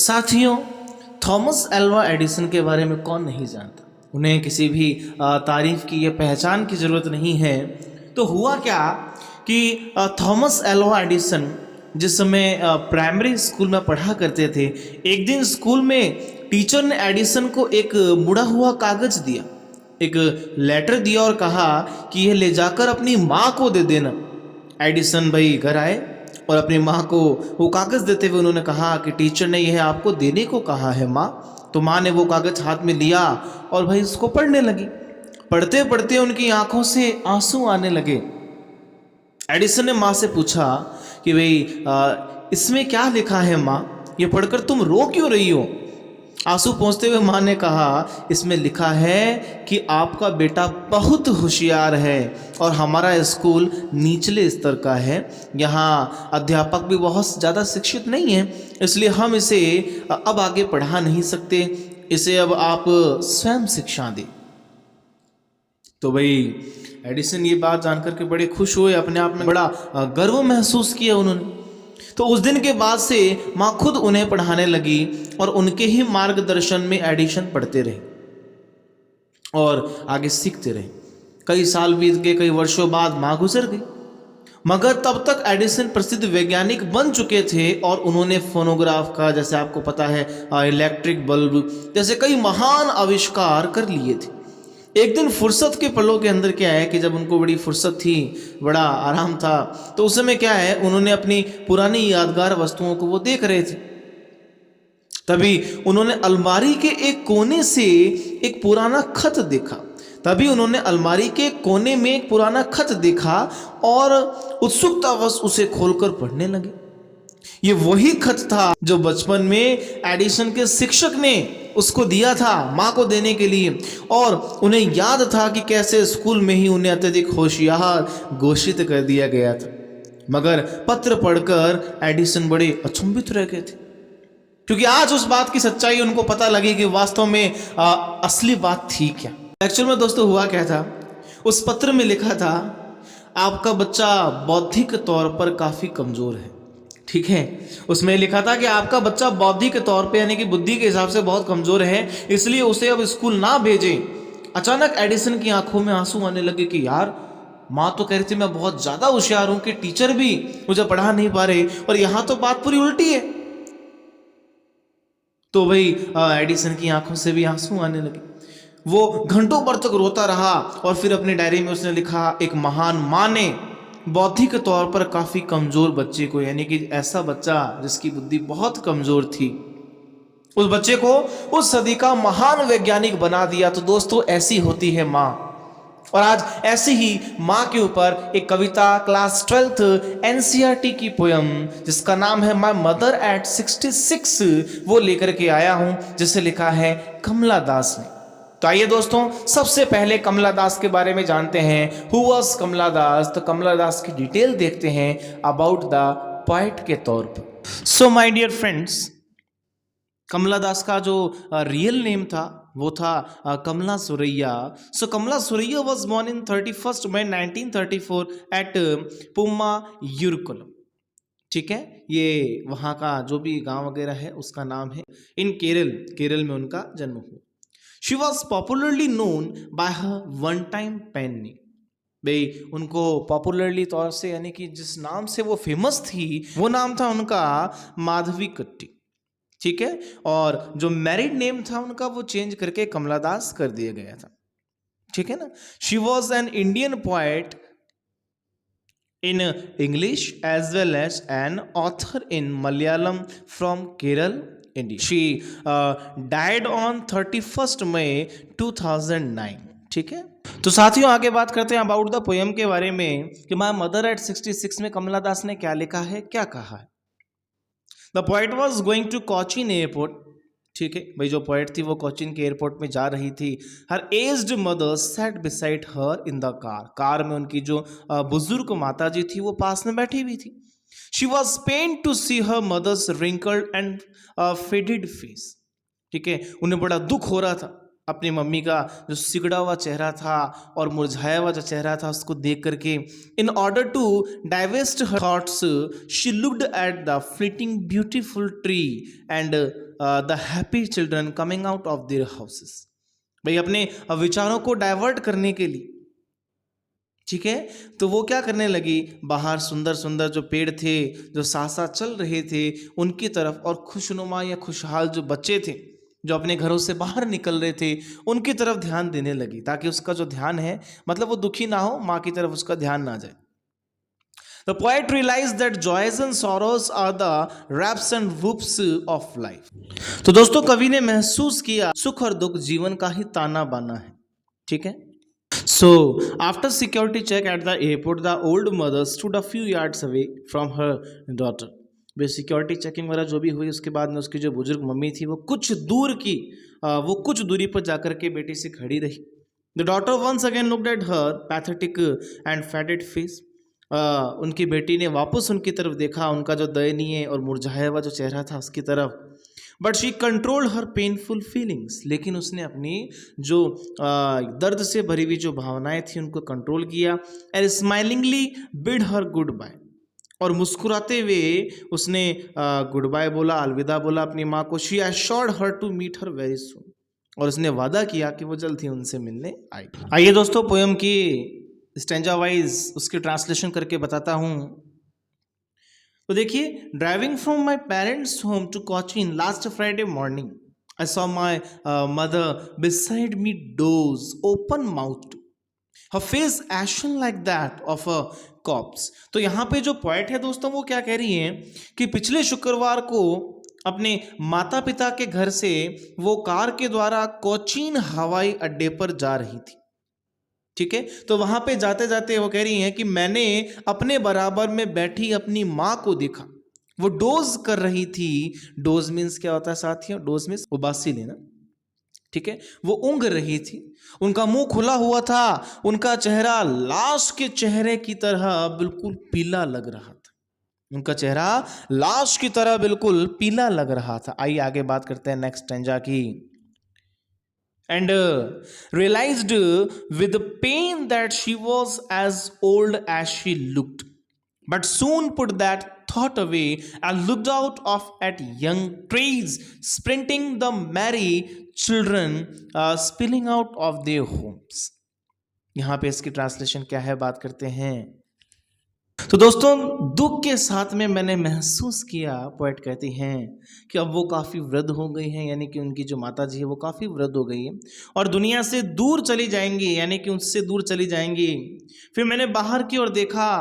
साथियों, Thomas Alva Edison के बारे में कौन नहीं जानता। उन्हें किसी भी तारीफ की या पहचान की ज़रूरत नहीं है। तो हुआ क्या कि थॉमस एल्वा एडिसन जिस समय प्राइमरी स्कूल में पढ़ा करते थे, एक दिन स्कूल में टीचर ने एडिसन को एक मुड़ा हुआ कागज़ दिया, एक लेटर दिया और कहा कि यह ले जाकर अपनी माँ को दे देना। एडिसन भाई घर आए और अपनी माँ को वो कागज़ देते हुए उन्होंने कहा कि टीचर ने यह आपको देने को कहा है माँ। तो माँ ने वो कागज़ हाथ में लिया और भाई उसको पढ़ने लगी। पढ़ते पढ़ते उनकी आंखों से आंसू आने लगे। एडिसन ने माँ से पूछा कि भाई इसमें क्या लिखा है माँ, ये पढ़कर तुम रो क्यों रही हो। आंसू पोंछते हुए माँ ने कहा, इसमें लिखा है कि आपका बेटा बहुत होशियार है और हमारा स्कूल निचले स्तर का है, यहाँ अध्यापक भी बहुत ज़्यादा शिक्षित नहीं है, इसलिए हम इसे अब आगे पढ़ा नहीं सकते, इसे अब आप स्वयं शिक्षा दें। तो भाई एडिसन ये बात जानकर के बड़े खुश हुए, अपने आप में बड़ा गर्व महसूस किया उन्होंने। तो उस दिन के बाद से माँ खुद उन्हें पढ़ाने लगी और उनके ही मार्गदर्शन में एडिसन पढ़ते रहे और आगे सीखते रहे। कई साल बीत गए, कई वर्षों बाद माँ गुजर गई, मगर तब तक एडिसन प्रसिद्ध वैज्ञानिक बन चुके थे और उन्होंने फोनोग्राफ का, जैसे आपको पता है, इलेक्ट्रिक बल्ब जैसे कई महान आविष्कार कर लिए थे। एक दिन फुर्सत के पलों के अंदर क्या है कि जब उनको बड़ी फुर्सत थी, बड़ा आराम था, तो उस समय क्या है, उन्होंने अपनी पुरानी यादगार वस्तुओं को वो देख रहे थे। तभी उन्होंने अलमारी के एक कोने से एक पुराना खत देखा। और उत्सुकतावश उसे खोलकर पढ़ने लगे। ये वही खत था जो बचपन में एडिसन के शिक्षक ने उसको दिया था माँ को देने के लिए, और उन्हें याद था कि कैसे स्कूल में ही उन्हें अत्यधिक होशियार घोषित कर दिया गया था। मगर पत्र पढ़कर एडिसन बड़े अचंभित रह गए थे, क्योंकि आज उस बात की सच्चाई उनको पता लगी कि वास्तव में असली बात थी क्या। एक्चुअल में दोस्तों हुआ क्या था, उस पत्र में लिखा था, आपका बच्चा बौद्धिक तौर पर काफ़ी कमज़ोर है। ठीक है, उसमें लिखा था कि आपका बच्चा बौद्धिक तौर पे यानी कि बुद्धि के हिसाब से बहुत कमज़ोर है, इसलिए उसे अब स्कूल ना भेजें। अचानक एडिसन की आंखों में आंसू आने लगे कि यार, माँ तो कह रही थी मैं बहुत ज़्यादा होशियार हूँ कि टीचर भी मुझे पढ़ा नहीं पा रहे, और यहाँ तो बात पूरी उल्टी है। तो भाई एडिसन की आंखों से भी आंसू आने लगे। वो घंटों भर तक रोता रहा और फिर अपनी डायरी में उसने लिखा, एक महान माँ ने बौद्धिक तौर पर काफ़ी कमज़ोर बच्चे को, यानी कि ऐसा बच्चा जिसकी बुद्धि बहुत कमज़ोर थी, उस बच्चे को उस सदी का महान वैज्ञानिक बना दिया। तो दोस्तों ऐसी होती है माँ। और आज ऐसी ही माँ के ऊपर एक कविता क्लास 12th एनसीईआरटी की पोयम जिसका नाम है माय मदर एट 66 वो लेकर के आया हूँ, जिसे लिखा है कमला दास ने। तो आइए दोस्तों, सबसे पहले कमला दास के बारे में जानते हैं। हु वाज कमला दास? तो कमला दास की डिटेल देखते हैं अबाउट द पोएट के तौर पर। So my dear friends, Kamala Das का जो रियल नेम था वो था Kamala Suraiyya. So Kamala Suraiyya was born in 31 May 1934 at Punnayurkulam. ठीक है, ये वहाँ का जो भी गांव वगैरह है उसका नाम है। इन केरल में उनका जन्म हुआ। She was popularly known by her one time pen name. भाई उनको पॉपुलरली तौर से, यानी कि जिस नाम से वो फेमस थी, वो नाम था उनका माधवी कट्टी। ठीक है, और जो मैरिड नेम था उनका वो चेंज करके कमला दास कर दिया गया था। ठीक है ना। She was an Indian poet in English as well as an author in Malayalam from Kerala, India. She died on 31st May 2009. ठीक है, तो साथियों आगे बात करते हैं अबाउट द पोएम के बारे में कि माय मदर एट 66 में कमला दास ने क्या लिखा है, क्या कहा है। The poet was going to Cochin airport. ठीक है भाई, जो पोएट थी वो कोचीन के एयरपोर्ट में जा रही थी। Her aged mother sat beside her in the car में उनकी जो बुजुर्ग माता जी थी वो पास में बैठी हुई थी। She was pain to see her mother's wrinkled and faded face. ठीक है, उन्हें बड़ा दुख हो रहा था अपनी मम्मी का जो सिकुड़ा हुआ चेहरा था और मुरझाया हुआ जो चेहरा था उसको देख करके, in order to divest her thoughts she looked at the fleeting beautiful tree and the happy children coming out of their houses. भाई अपने विचारों को डाइवर्ट करने के लिए, ठीक है, तो वो क्या करने लगी, बाहर सुंदर सुंदर जो पेड़ थे जो साथ साथ चल रहे थे उनकी तरफ, और खुशनुमा या खुशहाल जो बच्चे थे जो अपने घरों से बाहर निकल रहे थे उनकी तरफ ध्यान देने लगी, ताकि उसका जो ध्यान है मतलब वो दुखी ना हो, माँ की तरफ उसका ध्यान ना जाए। The poet realized that joys and sorrows are the raps and whoops of life। तो दोस्तों कवि ने महसूस किया सुख और दुख जीवन का ही ताना बाना है, ठीक है। So after security check at the airport, the old mother stood a few yards away from her daughter। Way security checking वगैरह जो भी हुई उसके बाद में उसकी जो बुजुर्ग मम्मी थी वो कुछ दूरी पर जाकर के बेटी से खड़ी रही। The daughter once again looked at her pathetic and faded face। उनकी बेटी ने वापस उनकी तरफ देखा, उनका जो दयनीय और मुरझाया हुआ जो चेहरा था उसकी तरफ। But she controlled her painful feelings. लेकिन उसने अपनी जो दर्द से भरी हुई जो भावनाएं थी उनको कंट्रोल किया। And smilingly bid her goodbye. और मुस्कुराते हुए उसने गुड बाय बोला, अलविदा बोला अपनी माँ को। She assured her to meet her very soon. और उसने वादा किया कि वो जल्द ही उनसे मिलने आएगी। आइए दोस्तों पोयम की स्टैंजा वाइज उसकी ट्रांसलेशन करके बताता हूँ। तो देखिए, driving from my parents home to Cochin last Friday morning I saw my mother beside me doze open mouth, her face ashen like that of a corpse. तो यहाँ पे जो पॉइंट है दोस्तों वो क्या कह रही है कि पिछले शुक्रवार को अपने माता पिता के घर से वो कार के द्वारा कोचीन हवाई अड्डे पर जा रही थी, ठीक है। तो वहां पे जाते जाते वो कह रही हैं कि मैंने अपने बराबर में बैठी अपनी माँ को देखा, वो डोज कर रही थी। डोज मीन्स क्या होता है साथियों? डोज मीन्स उबासी लेना, ठीक है। वो ऊँघ रही थी, उनका मुंह खुला हुआ था, उनका चेहरा लाश के चेहरे की तरह बिल्कुल पीला लग रहा था। उनका चेहरा लाश की तरह बिल्कुल पीला लग रहा था। आइए आगे बात करते हैं नेक्स्ट स्टैंजा की। And realized with pain that she was as old as she looked, but soon put that thought away and looked out of at young trees sprinting, the merry children spilling out of their homes। यहाँ पे इसकी translation क्या है बात करते हैं। तो दोस्तों दुख के साथ में मैंने महसूस किया, पोएट कहती हैं कि अब वो काफ़ी वृद्ध हो गई हैं, यानी कि उनकी जो माता जी है वो काफ़ी वृद्ध हो गई है और दुनिया से दूर चली जाएंगी, यानी कि उससे दूर चली जाएंगी। फिर मैंने बाहर की ओर देखा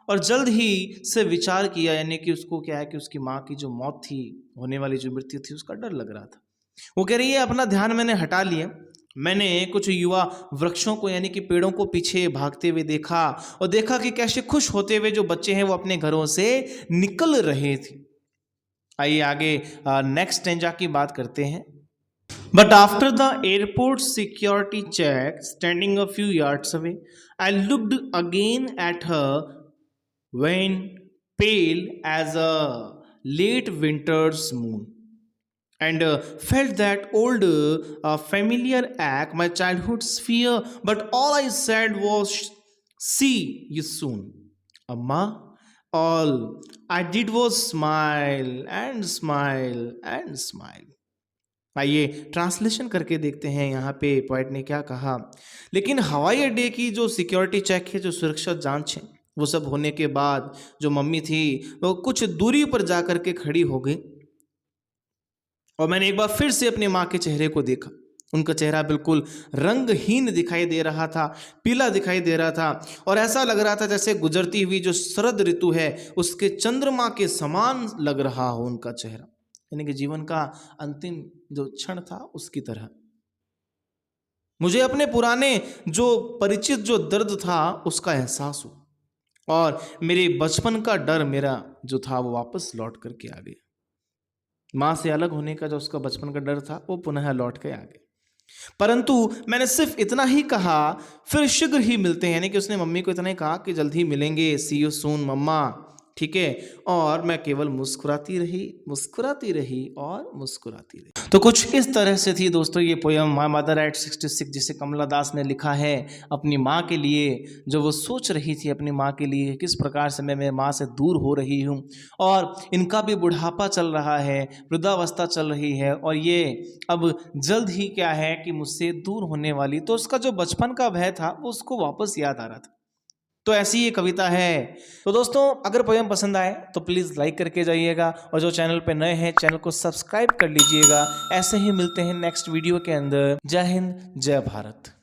और जल्द ही से विचार किया, यानी कि उसको क्या है कि उसकी माँ की जो मौत थी, होने वाली जो मृत्यु थी, उसका डर लग रहा था। वो कह रही है अपना ध्यान मैंने हटा लिया। मैंने कुछ युवा वृक्षों को यानी कि पेड़ों को पीछे भागते हुए देखा और देखा कि कैसे खुश होते हुए जो बच्चे हैं वो अपने घरों से निकल रहे थे। आइए आगे नेक्स्ट स्टैंजा की बात करते हैं। But after the airport security check standing a few yards away, I looked again at her when pale as a late winter's moon and felt that old familiar ache, my childhood's fear, but all I said was, see you soon, Amma. All I did was smile and smile and smile। आइए translation करके देखते हैं यहाँ पे poet ने क्या कहा। लेकिन हवाई अड्डे की जो सिक्योरिटी चेक है, जो सुरक्षा जांच है, वो सब होने के बाद जो मम्मी थी वो कुछ दूरी पर जा कर के खड़ी हो गई और मैंने एक बार फिर से अपनी माँ के चेहरे को देखा। उनका चेहरा बिल्कुल रंगहीन दिखाई दे रहा था, पीला दिखाई दे रहा था और ऐसा लग रहा था जैसे गुजरती हुई जो शरद ऋतु है उसके चंद्रमा के समान लग रहा हो उनका चेहरा, यानी कि जीवन का अंतिम जो क्षण था उसकी तरह। मुझे अपने पुराने जो परिचित जो दर्द था उसका एहसास हुआ और मेरे बचपन का डर मेरा जो था वो वापस लौट करके आ गया। माँ से अलग होने का जो उसका बचपन का डर था वो पुनः लौट के आ गया। परंतु मैंने सिर्फ इतना ही कहा, फिर शीघ्र ही मिलते हैं, यानी कि उसने मम्मी को इतना ही कहा कि जल्द ही मिलेंगे, सी यू सून मम्मा। ठीक है। और मैं केवल मुस्कुराती रही और मुस्कुराती रही। तो कुछ इस तरह से थी दोस्तों ये पोयम माय मदर एट 66, जिसे कमला दास ने लिखा है अपनी माँ के लिए। जो वो सोच रही थी अपनी माँ के लिए, किस प्रकार से मैं मेरी माँ से दूर हो रही हूँ, और इनका भी बुढ़ापा चल रहा है, वृद्धावस्था चल रही है, और ये अब जल्द ही क्या है कि मुझसे दूर होने वाली। तो उसका जो बचपन का भय था वो उसको वापस याद आ रहा था। तो ऐसी ये कविता है। तो दोस्तों अगर पोयम पसंद आए तो प्लीज़ लाइक करके जाइएगा, और जो चैनल पे नए हैं चैनल को सब्सक्राइब कर लीजिएगा। ऐसे ही मिलते हैं नेक्स्ट वीडियो के अंदर। जय हिंद, जय भारत।